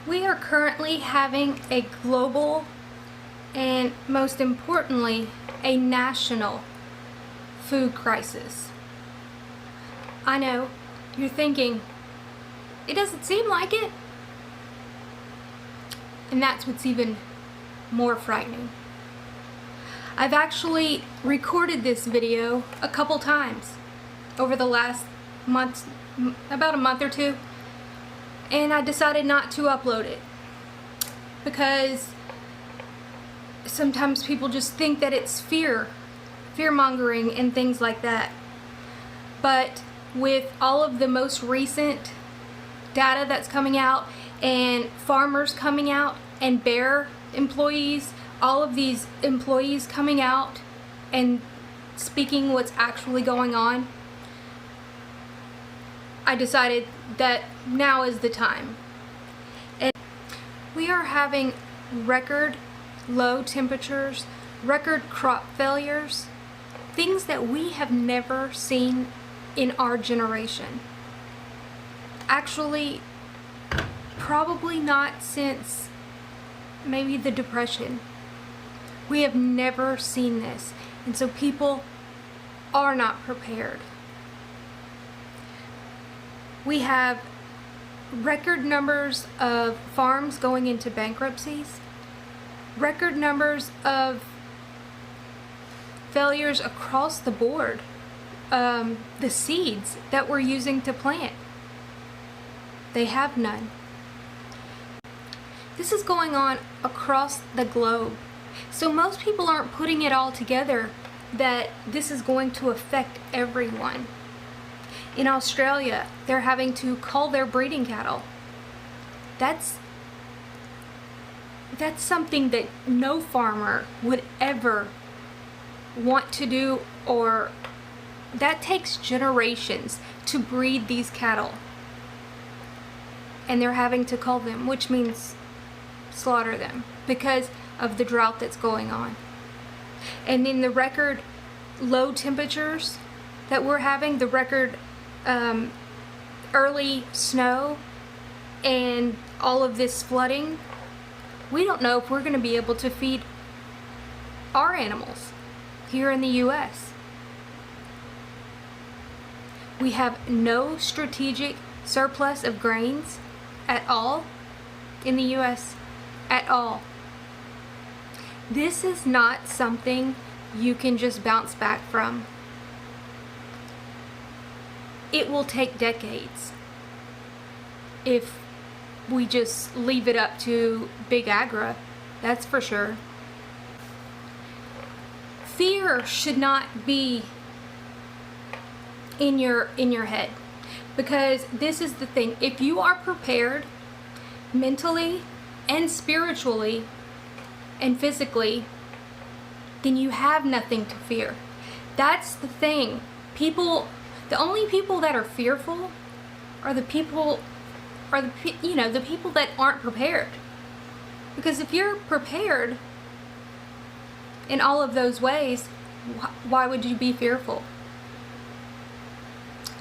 We are currently having a global and, most importantly, a national food crisis. I know, you're thinking, it doesn't seem like it. And that's what's even more frightening. I've actually recorded this video a couple times over the last month, about a month or two, and I decided not to upload it because sometimes people just think that it's fear-mongering and things like that. But with all of the most recent data that's coming out, and farmers coming out, and Bayer employees, all of these employees coming out and speaking what's actually going on, I decided that now is the time. And we are having record low temperatures, record crop failures, things that we have never seen in our generation. Actually, probably not since maybe the Depression. We have never seen this, and so people are not prepared. We have record numbers of farms going into bankruptcies, record numbers of failures across the board. The seeds that we're using to plant, they have none. This is going on across the globe. So most people aren't putting it all together that this is going to affect everyone. In Australia, they're having to cull their breeding cattle. That's something that no farmer would ever want to do, or that takes generations to breed these cattle. And they're having to cull them, which means slaughter them because of the drought that's going on. And in the record low temperatures that we're having, the record early snow, and all of this flooding, we don't know if we're going to be able to feed our animals here in the U.S. We have no strategic surplus of grains at all in the U.S. at all. This is not something you can just bounce back from. It will take decades if we just leave it up to Big Agri, that's for sure. Fear should not be in your head, because this is the thing. If you are prepared mentally and spiritually and physically, then you have nothing to fear. That's the thing. The only people that are fearful are the people that aren't prepared. Because if you're prepared in all of those ways, why would you be fearful?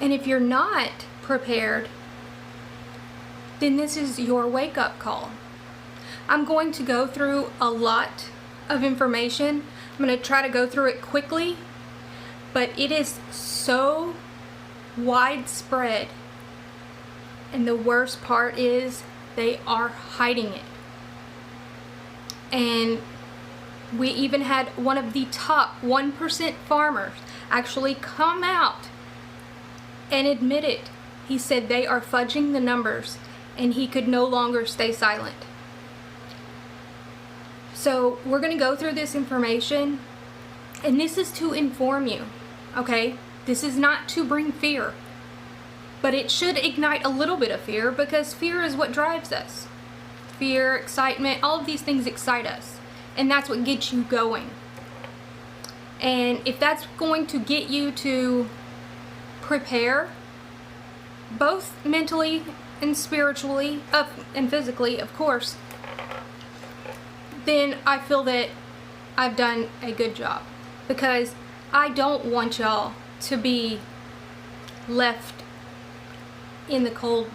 And if you're not prepared, then this is your wake-up call. I'm going to go through a lot of information. I'm going to try to go through it quickly, but it is so widespread. And the worst part is they are hiding it. And we even had one of the top 1% farmers actually come out and admit it. He said they are fudging the numbers, and he could no longer stay silent. So we're going to go through this information, and this is to inform you, okay? This is not to bring fear, but it should ignite a little bit of fear, because fear is what drives us. Fear, excitement, all of these things excite us, and that's what gets you going. And if that's going to get you to prepare, both mentally and spiritually, and physically, of course, then I feel that I've done a good job, because I don't want y'all to be left in the cold.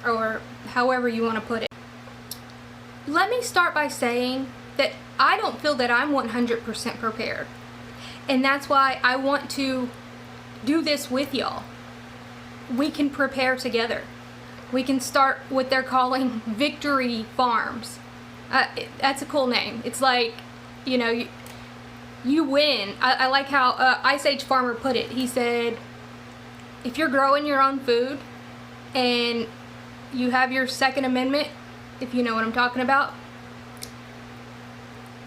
or however you want to put it. Let me start by saying that I don't feel that I'm 100% prepared. And that's why I want to do this with y'all. We can prepare together. We can start what they're calling victory farms. That's a cool name. It's like, you know, you win. I like how Ice Age Farmer put it. He said, if you're growing your own food and you have your Second Amendment, if you know what I'm talking about,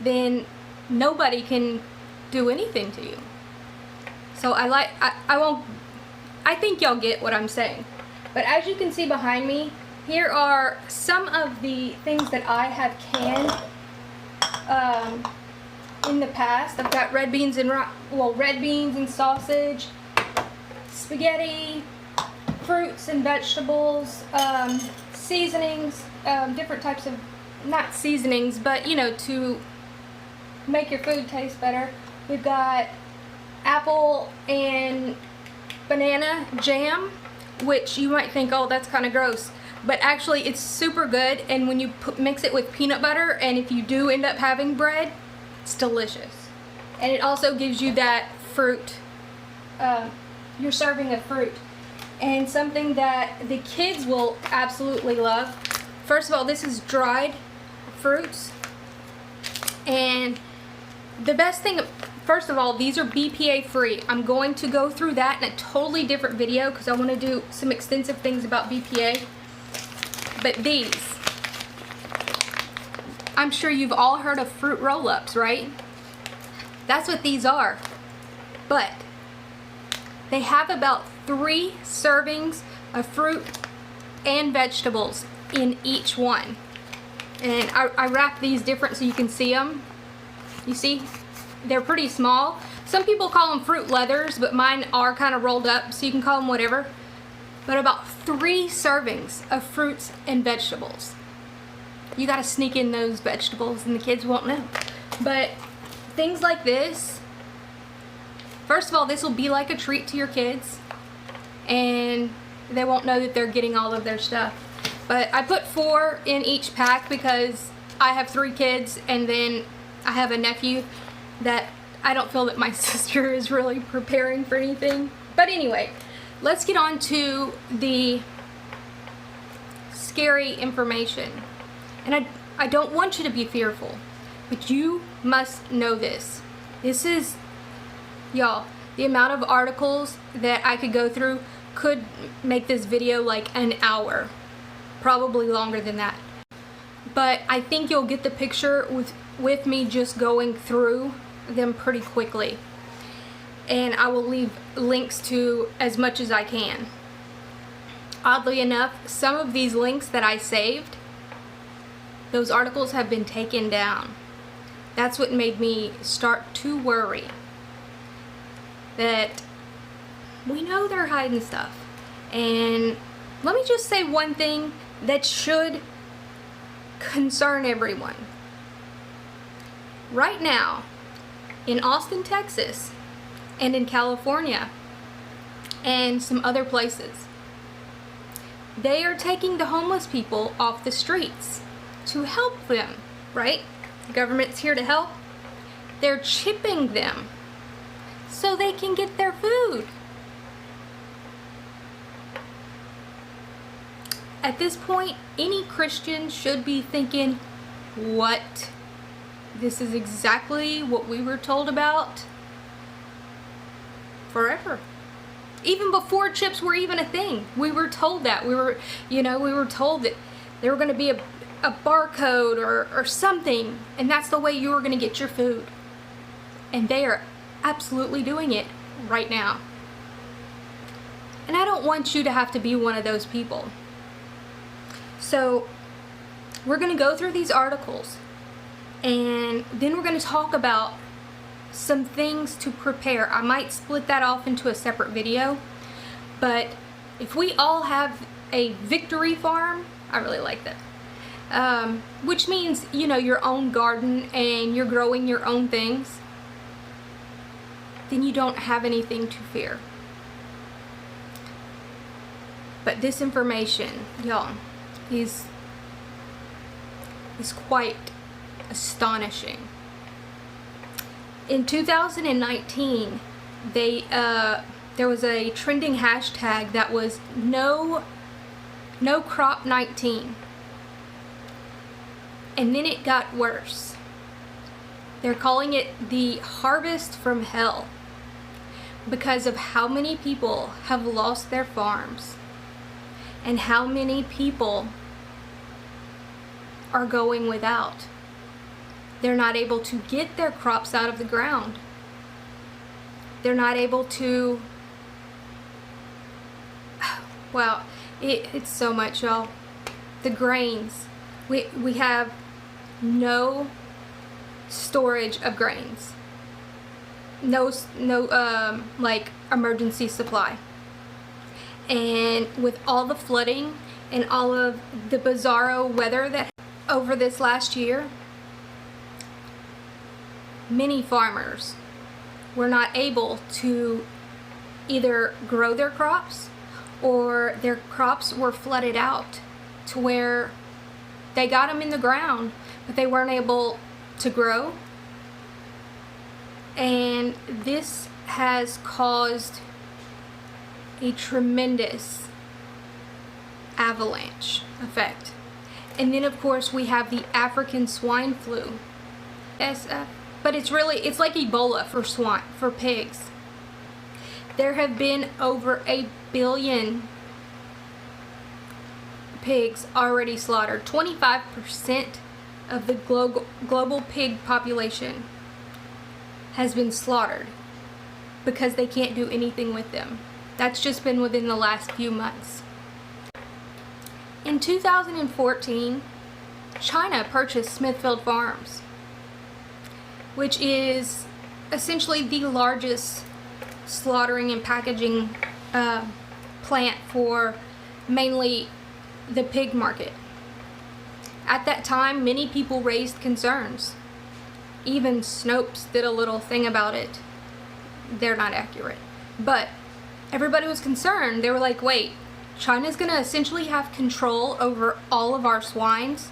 then nobody can do anything to you. So I think y'all get what I'm saying. But as you can see behind me, here are some of the things that I have canned in the past. I've got red beans and sausage, spaghetti, fruits and vegetables, seasonings, different types of, not seasonings, but you know, to make your food taste better. We've got apple and banana jam, which you might think, oh, that's kind of gross, but actually it's super good. And when you mix it with peanut butter, and if you do end up having bread, it's delicious. And it also gives you that fruit, you're serving a fruit. And something that the kids will absolutely love. First of all, this is dried fruits. And the best thing, first of all, these are BPA free. I'm going to go through that in a totally different video because I want to do some extensive things about BPA. But these, I'm sure you've all heard of fruit roll-ups, right? That's what these are. But they have about 3 servings of fruit and vegetables in each one. And I wrap these different so you can see them. You see, they're pretty small. Some people call them fruit leathers, but mine are kind of rolled up, so you can call them whatever. But about 3 servings of fruits and vegetables. You gotta sneak in those vegetables and the kids won't know. But things like this, first of all, this will be like a treat to your kids, and they won't know that they're getting all of their stuff. But I put 4 in each pack because I have 3 kids, and then I have a nephew that I don't feel that my sister is really preparing for anything. But anyway, let's get on to the scary information. And I don't want you to be fearful, but you must know this. This is, y'all, the amount of articles that I could go through could make this video like an hour, probably longer than that. But I think you'll get the picture with me just going through them pretty quickly. And I will leave links to as much as I can. Oddly enough, some of these links that I saved, those articles have been taken down. That's what made me start to worry that we know they're hiding stuff. And let me just say one thing that should concern everyone. Right now, in Austin, Texas, and in California, and some other places, they are taking the homeless people off the streets to help them, right? The government's here to help. They're chipping them so they can get their food. At this point, any Christian should be thinking, what? This is exactly what we were told about forever. Even before chips were even a thing, we were told that. We were told that there were going to be a barcode or something, and that's the way you were going to get your food. And they are absolutely doing it right now. And I don't want you to have to be one of those people. So we're going to go through these articles, and then we're going to talk about some things to prepare. I might split that off into a separate video, but if we all have a victory farm, I really like that, which means, you know, your own garden and you're growing your own things, then you don't have anything to fear. But this information, y'all, is quite astonishing. In 2019, there was a trending hashtag that was no crop 19. And then it got worse. They're calling it the harvest from hell because of how many people have lost their farms and how many people are going without. They're not able to get their crops out of the ground. They're not able to, well, it's so much, y'all. The grains, we have no storage of grains. No like emergency supply. And with all the flooding and all of the bizarro weather that over this last year, many farmers were not able to either grow their crops, or their crops were flooded out to where they got them in the ground, but they weren't able to grow. And this has caused a tremendous avalanche effect. And then of course we have the African swine flu, SF, but it's like Ebola for pigs. There have been over 1 billion pigs already slaughtered. 25% of the global pig population has been slaughtered because they can't do anything with them. That's just been within the last few months. In 2014, China purchased Smithfield Farms, which is essentially the largest slaughtering and packaging plant for mainly the pig market. At that time, many people raised concerns. Even Snopes did a little thing about it. They're not accurate. But everybody was concerned. They were like, wait, China's gonna essentially have control over all of our swines,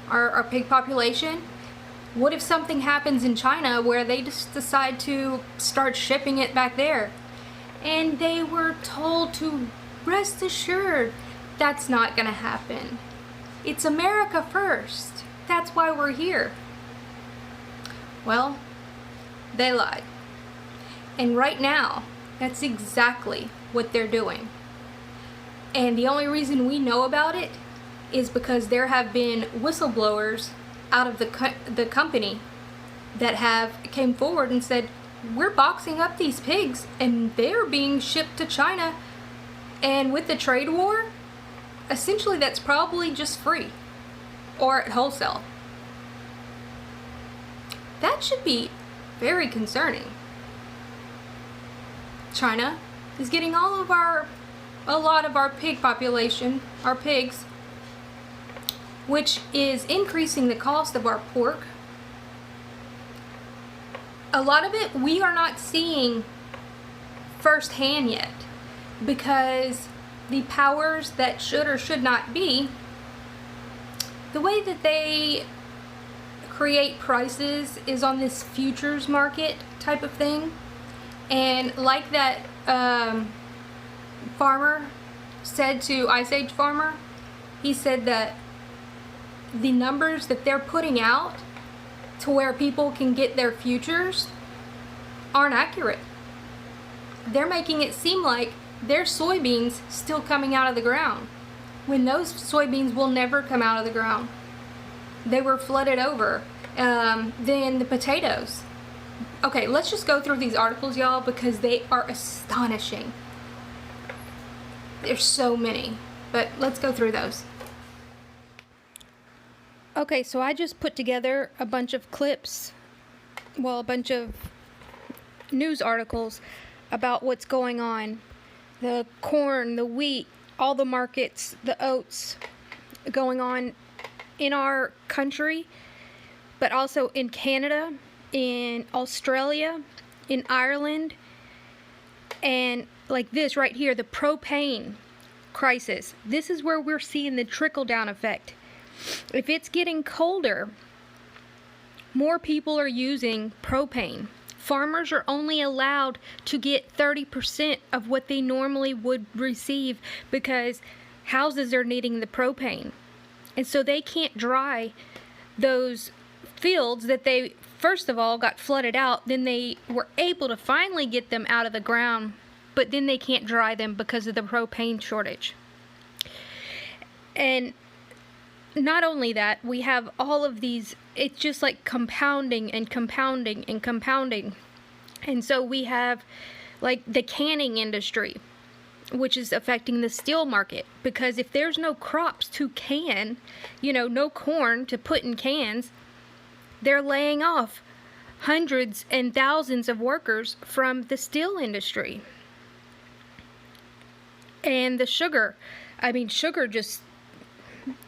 our pig population. What if something happens in China where they just decide to start shipping it back there? And they were told to rest assured that's not gonna happen. It's America first. That's why we're here. Well, they lied. And right now, that's exactly what they're doing. And the only reason we know about it is because there have been whistleblowers out of the company that have came forward and said, we're boxing up these pigs and they're being shipped to China. And with the trade war, essentially that's probably just free or at wholesale. That should be very concerning. China is getting a lot of our pig population, our pigs, which is increasing the cost of our pork. A lot of it we are not seeing firsthand yet, because the powers that should or should not be, the way that they create prices is on this futures market type of thing. And like that farmer said to Ice Age Farmer, he said that the numbers that they're putting out to where people can get their futures aren't accurate. They're making it seem like there's soybeans still coming out of the ground, when those soybeans will never come out of the ground. They were flooded over. Then the potatoes. Okay, let's just go through these articles, y'all, because they are astonishing. There's so many, but let's go through those. Okay, so I just put together a bunch of clips, well, a bunch of news articles about what's going on. The corn, the wheat, all the markets, the oats going on in our country, but also in Canada, in Australia, in Ireland, and like this right here, the propane crisis. This is where we're seeing the trickle-down effect. If it's getting colder, more people are using propane. Farmers are only allowed to get 30% of what they normally would receive because houses are needing the propane. And so they can't dry those fields that they, first of all, got flooded out. Then they were able to finally get them out of the ground, but then they can't dry them because of the propane shortage. And not only that, we have all of these, it's just like compounding and compounding and compounding. And so we have like the canning industry, which is affecting the steel market, because if there's no crops to can, no corn to put in cans, they're laying off hundreds and thousands of workers from the steel industry. And the sugar, sugar just,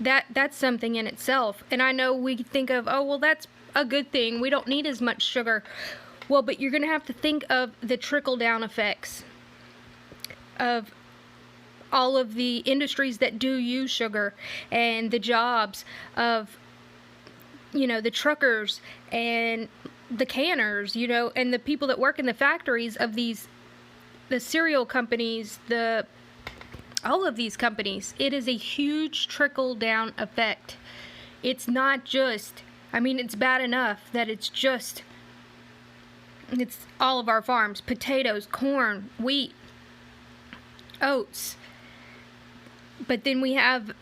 that's something in itself. And I know we think of, oh, well, that's a good thing. We don't need as much sugar. Well, but you're going to have to think of the trickle-down effects of all of the industries that do use sugar, and the jobs of, the truckers and the canners, and the people that work in the factories of the cereal companies, all of these companies. It is a huge trickle-down effect. It's not just, it's bad enough that it's all of our farms, potatoes, corn, wheat, oats. But then we have,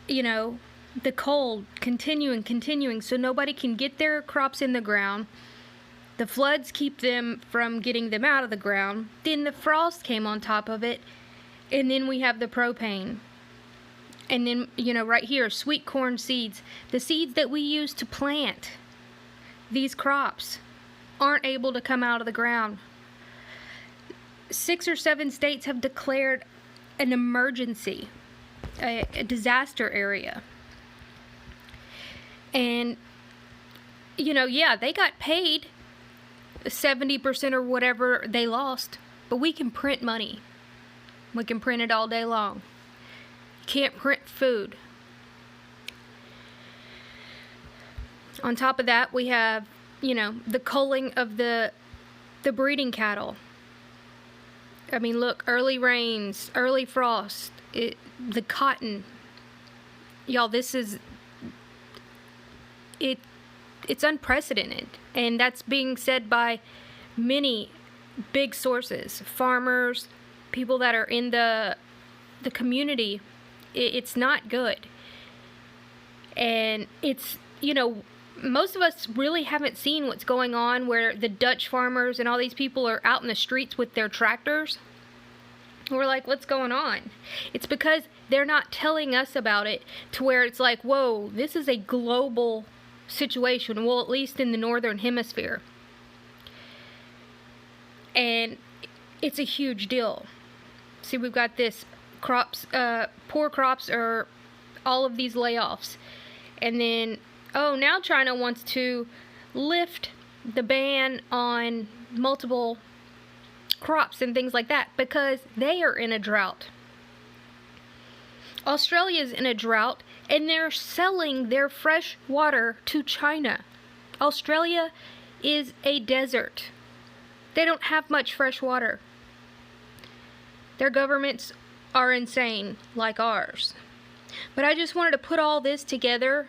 the cold continuing, so nobody can get their crops in the ground. The floods keep them from getting them out of the ground. Then the frost came on top of it. And then we have the propane. And then, right here, sweet corn seeds. The seeds that we use to plant these crops aren't able to come out of the ground. 6 or 7 states have declared an emergency, a disaster area. And, they got paid 70% or whatever they lost. But we can print money. We can print it all day long. Can't print food. On top of that, we have, the culling of the breeding cattle. Look, early rains, early frost, the cotton. Y'all, this is, it's unprecedented. And that's being said by many big sources, farmers, people that are in the community. It's not good. And it's, most of us really haven't seen what's going on, where the Dutch farmers and all these people are out in the streets with their tractors. We're like, what's going on? It's because they're not telling us about it, to where it's like, whoa, this is a global situation. Well, at least in the northern hemisphere. And it's a huge deal. See, we've got this crops, poor crops, or all of these layoffs. And then, now China wants to lift the ban on multiple crops and things like that because they are in a drought. Australia's in a drought, and they're selling their fresh water to China. Australia is a desert. They don't have much fresh water. Their governments are insane, like ours. But I just wanted to put all this together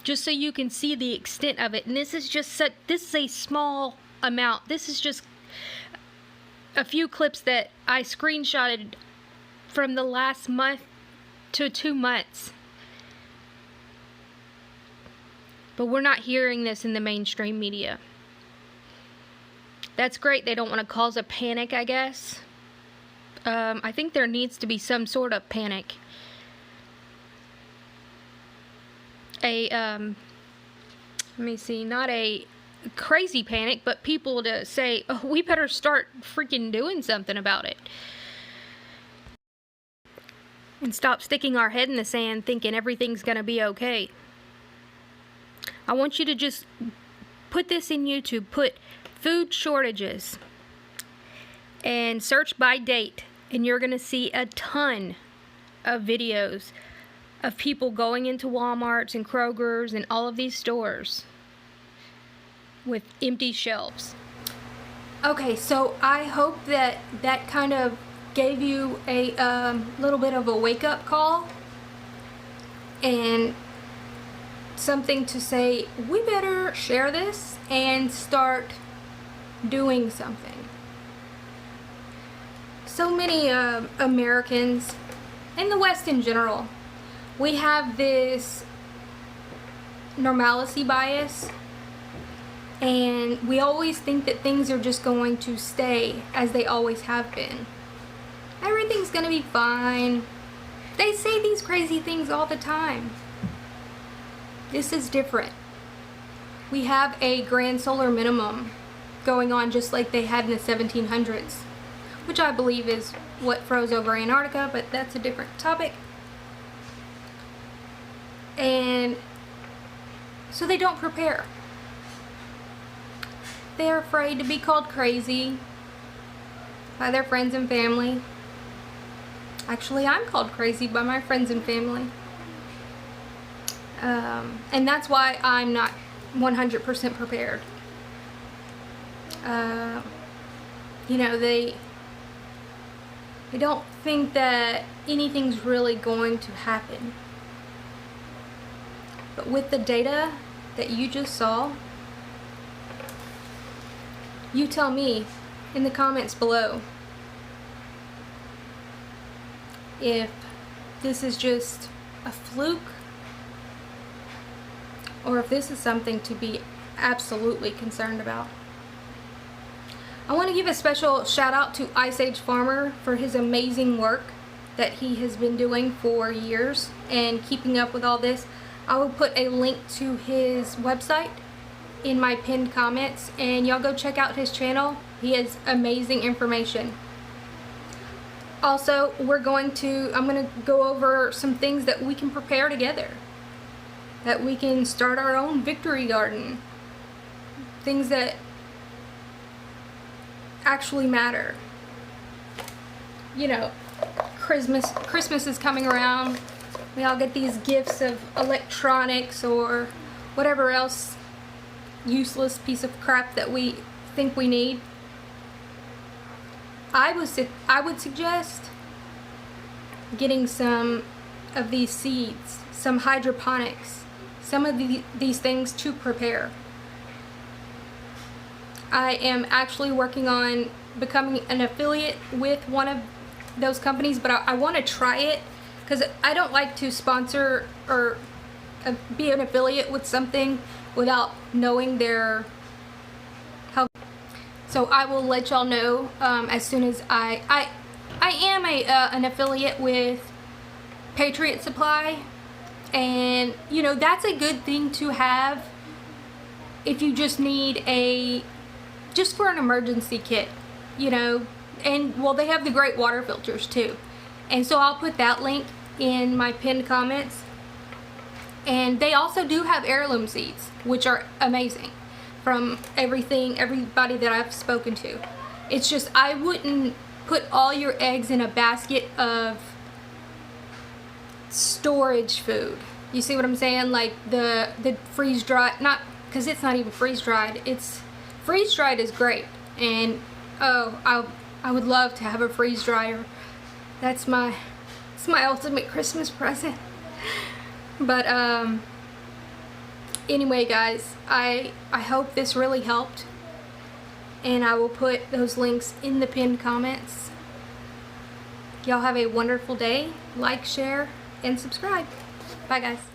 just so you can see the extent of it. And this is a small amount. This is just a few clips that I screenshotted from the last month to 2 months. But we're not hearing this in the mainstream media. That's great. They don't want to cause a panic, I guess. I think there needs to be some sort of panic. Let me see, not a crazy panic, but people to say, oh, we better start freaking doing something about it. And stop sticking our head in the sand thinking everything's going to be okay. I want you to just put this in YouTube, put food shortages, and search by date, and you're going to see a ton of videos of people going into Walmarts and Kroger's and all of these stores with empty shelves. Okay, so I hope that that kind of gave you a little bit of a wake-up call and something to say, we better share this and start doing something. So many Americans, in the West in general, we have this normalcy bias, and we always think that things are just going to stay as they always have been. Everything's gonna be fine. They say these crazy things all the time. This is different. We have a grand solar minimum going on just like they had in the 1700s, which I believe is what froze over Antarctica, but that's a different topic. And so they don't prepare. They're afraid to be called crazy by their friends and family. Actually, I'm called crazy by my friends and family. And that's why I'm not 100% prepared. You know, they don't think that anything's really going to happen. But with the data that you just saw, you tell me in the comments below if this is just a fluke or if this is something to be absolutely concerned about. I want to give a special shout out to Ice Age Farmer for his amazing work that he has been doing for years and keeping up with all this. I will put a link to his website in my pinned comments, and y'all go check out his channel. He has amazing information. Also, I'm going to go over some things that we can prepare together, that we can start our own victory garden, things that actually matter. You know, Christmas is coming around. We all get these gifts of electronics or whatever else useless piece of crap that we think we need. I would suggest getting some of these seeds, some hydroponics, some of these things to prepare. I am actually working on becoming an affiliate with one of those companies, but I want to try it because I don't like to sponsor or be an affiliate with something without knowing their how. So I will let y'all know as soon as I am an affiliate with Patriot Supply, and you know, that's a good thing to have if you just need just for an emergency kit, you know. And well, they have the great water filters too, and so I'll put that link in my pinned comments. And they also do have heirloom seeds, which are amazing, from everybody that I've spoken to. It's just, I wouldn't put all your eggs in a basket of storage food. You see what I'm saying? Like the freeze-dried, not, because it's not even freeze-dried. It's, freeze-dried is great. And, oh, I would love to have a freeze dryer. It's my ultimate Christmas present. But anyway, guys, I hope this really helped, and I will put those links in the pinned comments. Y'all have a wonderful day. Like, share, and subscribe. Bye, guys.